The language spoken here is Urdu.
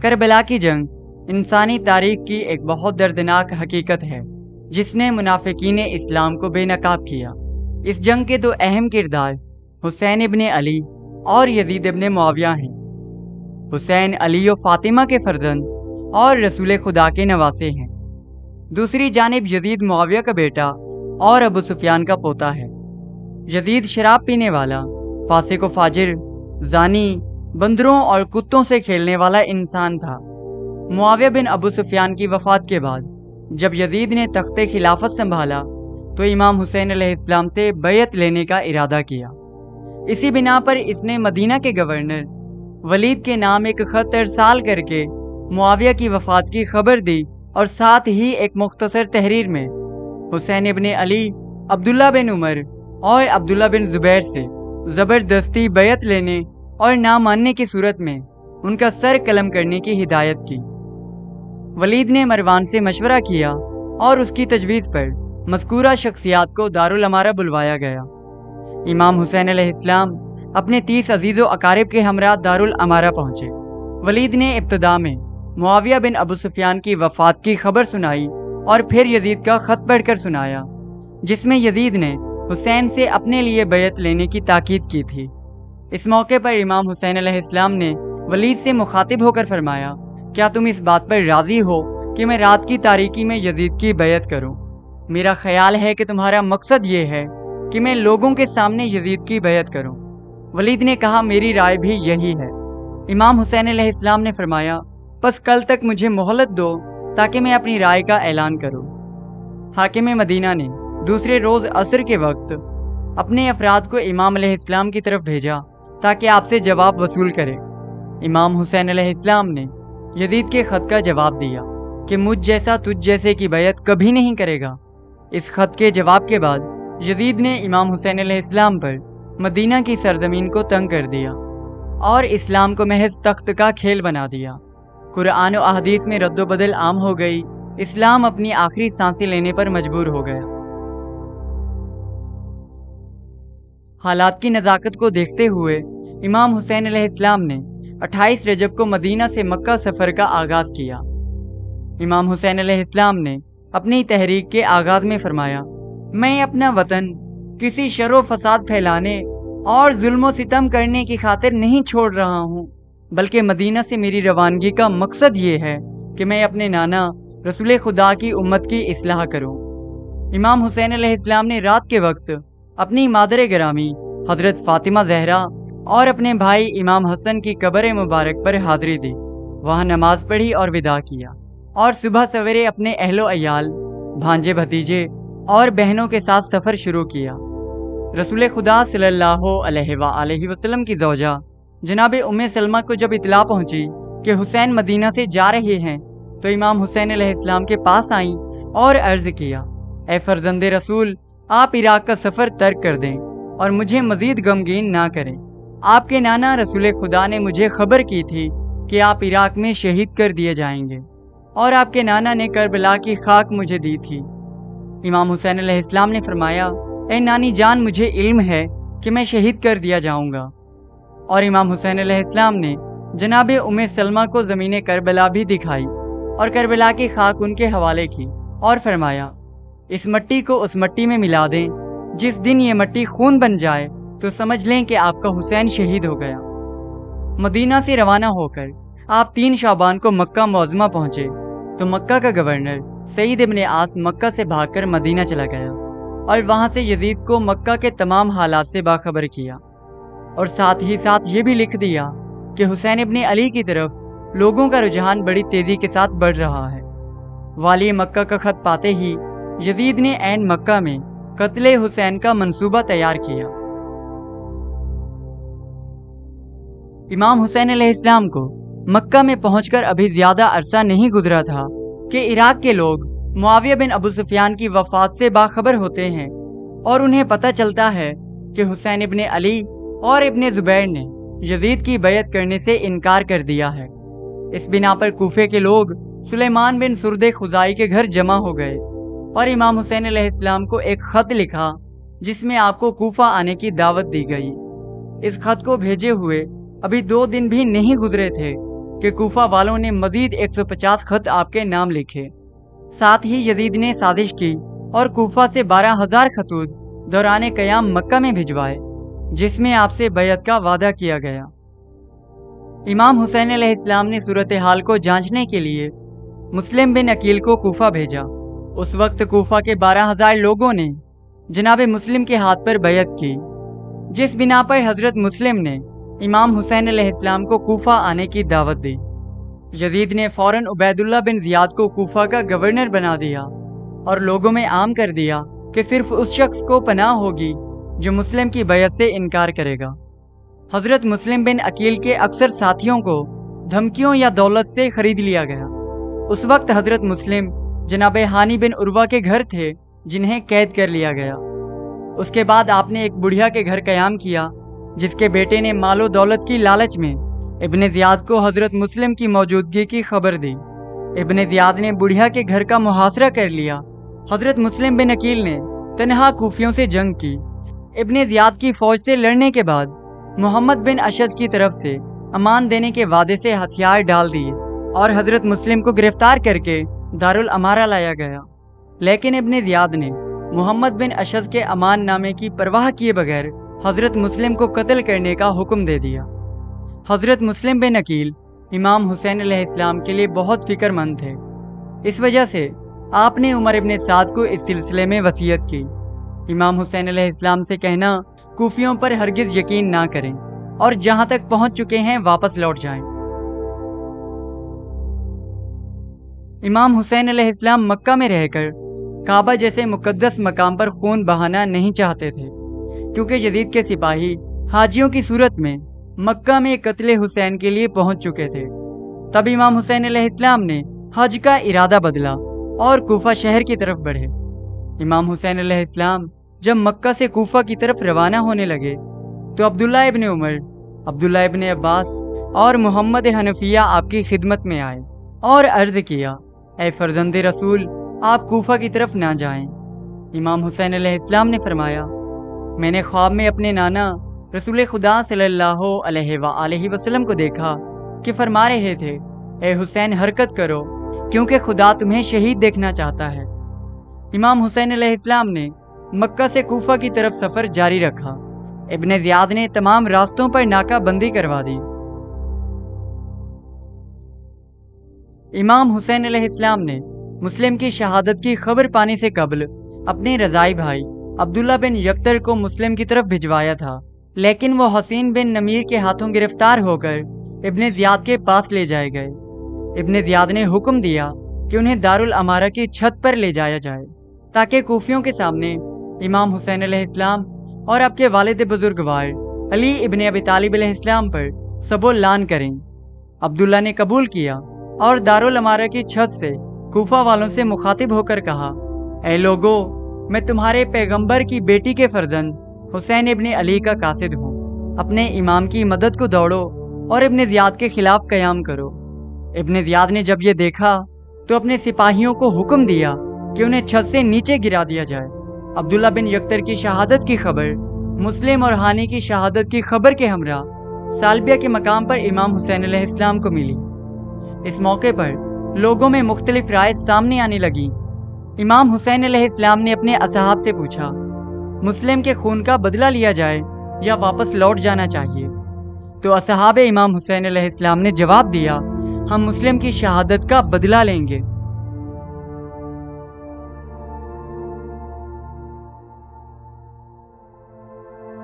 کربلا کی جنگ انسانی تاریخ کی ایک بہت دردناک حقیقت ہے جس نے منافقین اسلام کو بے نقاب کیا۔ اس جنگ کے دو اہم کردار حسین ابن علی اور یزید ابن معاویہ ہیں۔ حسین علی و فاطمہ کے فرزند اور رسول خدا کے نواسے ہیں۔ دوسری جانب یزید معاویہ کا بیٹا اور ابو سفیان کا پوتا ہے۔ یزید شراب پینے والا، فاسق و فاجر، زانی، بندروں اور کتوں سے کھیلنے والا انسان تھا۔ معاویہ بن ابو سفیان کی وفات کے بعد جب یزید نے تخت خلافت سنبھالا تو امام حسین علیہ السلام سے بیعت لینے کا ارادہ کیا۔ اسی بنا پر اس نے مدینہ کے گورنر ولید کے نام ایک خط ارسال کر کے معاویہ کی وفات کی خبر دی اور ساتھ ہی ایک مختصر تحریر میں حسین ابن علی، عبداللہ بن عمر اور عبداللہ بن زبیر سے زبردستی بیعت لینے اور نہ ماننے کی صورت میں ان کا سر قلم کرنے کی ہدایت کی۔ ولید نے مروان سے مشورہ کیا اور اس کی تجویز پر مذکورہ شخصیات کو دارالامارہ بلوایا گیا۔ امام حسین علیہ السلام اپنے 30 عزیز و اقارب کے ہمراہ دارالامارہ پہنچے۔ ولید نے ابتدا میں معاویہ بن ابو سفیان کی وفات کی خبر سنائی اور پھر یزید کا خط پڑھ کر سنایا جس میں یزید نے حسین سے اپنے لیے بیعت لینے کی تاکید کی تھی۔ اس موقع پر امام حسین علیہ السلام نے ولید سے مخاطب ہو کر فرمایا، کیا تم اس بات پر راضی ہو کہ میں رات کی تاریکی میں یزید کی بیعت کروں؟ میرا خیال ہے کہ تمہارا مقصد یہ ہے کہ میں لوگوں کے سامنے یزید کی بیعت کروں۔ ولید نے کہا، میری رائے بھی یہی ہے۔ امام حسین علیہ السلام نے فرمایا، پس کل تک مجھے مہلت دو تاکہ میں اپنی رائے کا اعلان کروں۔ حاکم مدینہ نے دوسرے روز عصر کے وقت اپنے افراد کو امام علیہ السلام کی طرف بھیجا تاکہ آپ سے جواب وصول کرے۔ امام حسین علیہ السلام نے یزید کے خط کا جواب دیا کہ مجھ جیسا تجھ جیسے کی بیعت کبھی نہیں کرے گا۔ اس خط کے جواب کے بعد یزید نے امام حسین علیہ السلام پر مدینہ کی سرزمین کو تنگ کر دیا اور اسلام کو محض تخت کا کھیل بنا دیا۔ قرآن و احادیث میں رد و بدل عام ہو گئی۔ اسلام اپنی آخری سانسیں لینے پر مجبور ہو گیا۔ حالات کی نزاکت کو دیکھتے ہوئے امام حسین علیہ السلام نے 28 رجب کو مدینہ سے مکہ سفر کا آغاز کیا۔ امام حسین علیہ السلام نے اپنی تحریک کے آغاز میں فرمایا، میں اپنا وطن کسی شر و فساد پھیلانے اور ظلم و ستم کرنے کی خاطر نہیں چھوڑ رہا ہوں، بلکہ مدینہ سے میری روانگی کا مقصد یہ ہے کہ میں اپنے نانا رسول خدا کی امت کی اصلاح کروں۔ امام حسین علیہ السلام نے رات کے وقت اپنی مادر گرامی حضرت فاطمہ زہرا اور اپنے بھائی امام حسن کی قبر مبارک پر حاضری دی، وہاں نماز پڑھی اور وداع کیا، اور صبح سویرے اپنے اہل و عیال، بھانجے بھتیجے اور بہنوں کے ساتھ سفر شروع کیا۔ رسول خدا صلی اللہ علیہ وآلہ وسلم کی زوجہ جناب ام سلمہ کو جب اطلاع پہنچی کہ حسین مدینہ سے جا رہے ہیں تو امام حسین علیہ السلام کے پاس آئیں اور عرض کیا، اے فرزند رسول، آپ عراق کا سفر ترک کر دیں اور مجھے مزید غمگین نہ کریں۔ آپ کے نانا رسول خدا نے مجھے خبر کی تھی کہ آپ عراق میں شہید کر دیے جائیں گے، اور آپ کے نانا نے کربلا کی خاک مجھے دی تھی۔ امام حسین علیہ السلام نے فرمایا، اے نانی جان، مجھے علم ہے کہ میں شہید کر دیا جاؤں گا۔ اور امام حسین علیہ السلام نے جناب ام سلمہ کو زمین کربلا بھی دکھائی اور کربلا کی خاک ان کے حوالے کی اور فرمایا، اس مٹی کو اس مٹی میں ملا دیں، جس دن یہ مٹی خون بن جائے تو سمجھ لیں کہ آپ کا حسین شہید ہو گیا۔ مدینہ سے روانہ ہو کر آپ 3 شعبان کو مکہ معظمہ پہنچے تو مکہ کا گورنر سعید ابن عاص مکہ سے بھاگ کر مدینہ چلا گیا اور وہاں سے یزید کو مکہ کے تمام حالات سے باخبر کیا، اور ساتھ ہی ساتھ یہ بھی لکھ دیا کہ حسین ابن علی کی طرف لوگوں کا رجحان بڑی تیزی کے ساتھ بڑھ رہا ہے۔ والی مکہ کا خط پاتے ہی یزید نے عین مکہ میں قتل حسین کا منصوبہ تیار کیا۔ امام حسین علیہ السلام کو مکہ میں پہنچ کر ابھی زیادہ عرصہ نہیں گزرا تھا کہ عراق کے لوگ معاویہ بن ابو سفیان کی وفات سے باخبر ہوتے ہیں اور انہیں پتہ چلتا ہے کہ حسین ابن علی اور ابن زبیر نے یزید کی بیعت کرنے سے انکار کر دیا ہے۔ اس بنا پر کوفے کے لوگ سلیمان بن سرد خزائی کے گھر جمع ہو گئے اور امام حسین علیہ السلام کو ایک خط لکھا جس میں آپ کو کوفہ آنے کی دعوت دی گئی۔ اس خط کو بھیجے ہوئے ابھی 2 دن بھی نہیں گزرے تھے کہ کوفہ والوں نے مزید 150 خط آپ کے نام لکھے۔ ساتھ ہی یزید نے سازش کی اور کوفہ سے 12,000 خطوط دوران قیام مکہ میں بھجوائے، جس میں آپ سے بیعت کا وعدہ کیا گیا۔ امام حسین علیہ السلام نے صورتحال کو جانچنے کے لیے مسلم بن عقیل کو کوفہ بھیجا۔ اس وقت کوفہ کے 12,000 لوگوں نے جناب مسلم کے ہاتھ پر بیعت کی، جس بنا پر حضرت مسلم نے امام حسین علیہ السلام کو کوفہ آنے کی دعوت دی۔ یزید نے فوراً عبید اللہ بن زیاد کو کوفہ کا گورنر بنا دیا اور لوگوں میں عام کر دیا کہ صرف اس شخص کو پناہ ہوگی جو مسلم کی بیعت سے انکار کرے گا۔ حضرت مسلم بن عقیل کے اکثر ساتھیوں کو دھمکیوں یا دولت سے خرید لیا گیا۔ اس وقت حضرت مسلم جناب ہانی بن عروہ کے گھر تھے، جنہیں قید کر لیا گیا۔ اس کے بعد آپ نے ایک بڑھیا کے گھر قیام کیا، جس کے بیٹے نے مال و دولت کی لالچ میں ابن زیاد کو حضرت مسلم کی موجودگی کی خبر دی۔ ابن زیاد نے بڑھیا کے گھر کا محاصرہ کر لیا۔ حضرت مسلم بن عقیل نے تنہا کوفیوں سے جنگ کی۔ ابن زیاد کی فوج سے لڑنے کے بعد محمد بن اشعث کی طرف سے امان دینے کے وعدے سے ہتھیار ڈال دیے اور حضرت مسلم کو گرفتار کر کے دارالامارہ لایا گیا۔ لیکن ابن زیاد نے محمد بن اشعث کے امان نامے کی پرواہ کیے بغیر حضرت مسلم کو قتل کرنے کا حکم دے دیا۔ حضرت مسلم بن عقیل امام حسین علیہ السلام کے لیے بہت فکر مند تھے۔ اس وجہ سے آپ نے عمر ابن سعد کو اس سلسلے میں وصیت کی، امام حسین علیہ السلام سے کہنا کوفیوں پر ہرگز یقین نہ کریں اور جہاں تک پہنچ چکے ہیں واپس لوٹ جائیں۔ امام حسین علیہ السلام مکہ میں رہ کر کعبہ جیسے مقدس مقام پر خون بہانا نہیں چاہتے تھے، کیونکہ یزید کے سپاہی حاجیوں کی صورت میں مکہ میں قتل حسین کے لیے پہنچ چکے تھے۔ تب امام حسین علیہ السلام نے حج کا ارادہ بدلا اور کوفہ شہر کی طرف بڑھے۔ امام حسین علیہ السلام جب مکہ سے کوفہ کی طرف روانہ ہونے لگے تو عبداللہ ابن عمر، عبداللہ ابن عباس اور محمد حنفیہ آپ کی خدمت میں آئے اور عرض کیا، اے فرزند رسول، آپ کوفہ کی طرف نہ جائیں۔ امام حسین علیہ السلام نے فرمایا، میں نے خواب میں اپنے نانا رسول خدا صلی اللہ علیہ وآلہ وسلم کو دیکھا کہ فرما رہے تھے، اے حسین حرکت کرو کیونکہ خدا تمہیں شہید دیکھنا چاہتا ہے۔ امام حسین علیہ السلام نے مکہ سے کوفہ کی طرف سفر جاری رکھا۔ ابن زیاد نے تمام راستوں پر ناکہ بندی کروا دی۔ امام حسین علیہ السلام نے مسلم کی شہادت کی خبر پانے سے قبل اپنے رضائی بھائی عبداللہ بن یکتر کو مسلم کی طرف بھجوایا تھا، لیکن وہ حسین بن نمیر کے ہاتھوں گرفتار ہو کر ابن زیاد کے پاس لے جائے گئے۔ ابن زیاد نے حکم دیا کہ انہیں دارالامارہ کی چھت پر لے جایا جائے تاکہ کوفیوں کے سامنے امام حسین علیہ السلام اور آپ کے والد بزرگوار علی ابن ابی طالب علیہ السلام پر سب و لعن کریں۔ عبداللہ نے قبول کیا اور دارالامارہ کی چھت سے کوفہ والوں سے مخاطب ہو کر کہا، اے لوگو، میں تمہارے پیغمبر کی بیٹی کے فرزند حسین ابن علی کا قاصد ہوں۔ اپنے امام کی مدد کو دوڑو اور ابن زیاد کے خلاف قیام کرو۔ ابن زیاد نے جب یہ دیکھا تو اپنے سپاہیوں کو حکم دیا کہ انہیں چھت سے نیچے گرا دیا جائے۔ عبداللہ بن یکتر کی شہادت کی خبر مسلم اور ہانی کی شہادت کی خبر کے ہمراہ سالبیہ کے مقام پر امام حسین علیہ السلام کو ملی۔ اس موقع پر لوگوں میں مختلف رائے سامنے آنے لگی۔ امام حسین علیہ السلام نے اپنے اصحاب سے پوچھا، مسلم کے خون کا بدلہ لیا جائے یا واپس لوٹ جانا چاہیے؟ تو اصحاب امام حسین علیہ السلام نے جواب دیا، ہم مسلم کی شہادت کا بدلہ لیں گے۔